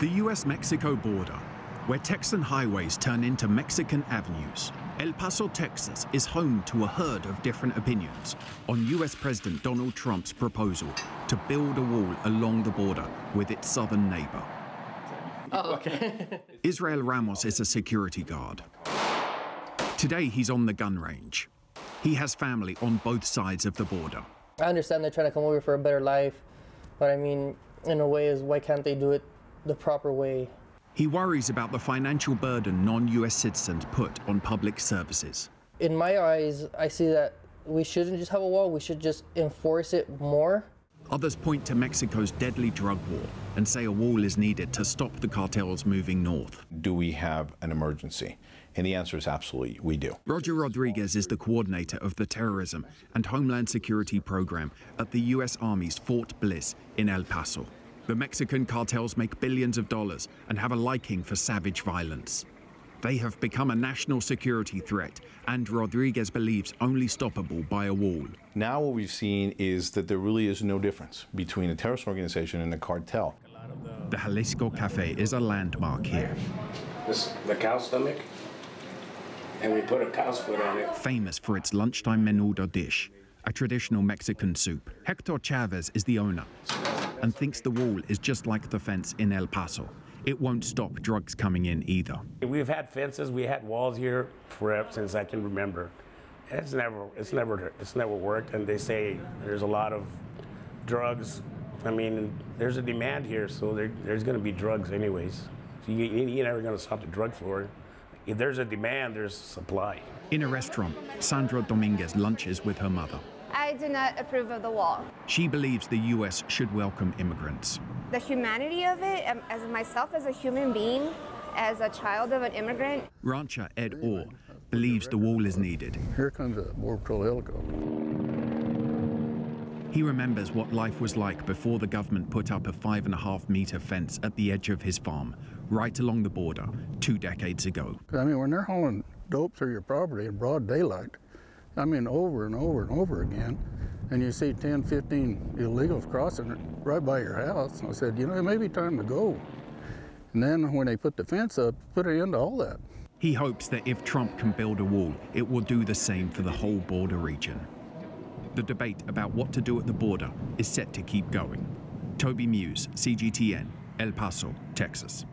The U.S. Mexico border, where Texan highways turn into Mexican avenues. El Paso, Texas is home to a herd of different opinions on U.S. President Donald Trump's proposal to build a wall along the border with its southern neighbor. Oh, okay. Israel Ramos is a security guard. Today he's on the gun range. He has family on both sides of the border. I understand they're trying to come over for a better life, but I mean, in a way, why can't they do it the proper way? He worries about the financial burden non-U.S. citizens put on public services. In my eyes, I see that we shouldn't just have a wall, we should just enforce it more. Others point to Mexico's deadly drug war and say a wall is needed to stop the cartels moving north. Do we have an emergency? And the answer is absolutely, we do. Roger Rodriguez is the coordinator of the Terrorism and Homeland Security Program at the U.S. Army's Fort Bliss in El Paso. The Mexican cartels make billions of dollars and have a liking for savage violence. They have become a national security threat, and Rodriguez believes only stoppable by a wall. Now what we've seen is that there really is no difference between a terrorist organization and a cartel. The Jalisco Cafe is a landmark here. This is the cow stomach, and we put a cow's foot on it. Famous for its lunchtime menudo dish, a traditional Mexican soup. Hector Chavez is the owner and thinks the wall is just like the fence in El Paso. It won't stop drugs coming in either. We've had fences, we had walls here forever since I can remember. It's never worked, and they say there's a lot of drugs. I mean, there's a demand here, so there's going to be drugs anyways. So you're never going to stop the drug floor. If there's a demand, there's supply. In a restaurant, Sandra Dominguez lunches with her mother. I do not approve of the wall. She believes the U.S. should welcome immigrants. The humanity of it, as myself as a human being, as a child of an immigrant. Rancher Ed Orr believes the wall is needed. Here comes a Border Patrol helicopter. He remembers what life was like before the government put up a 5.5-meter fence at the edge of his farm, right along the border, 2 decades ago. I mean, when they're hauling dope through your property in broad daylight, I mean, over and over and over again, and you see 10, 15 illegals crossing right by your house. And I said, you know, it may be time to go. And then when they put the fence up, put an end to all that. He hopes that if Trump can build a wall, it will do the same for the whole border region. The debate about what to do at the border is set to keep going. Toby, Muse, CGTN, El Paso, Texas.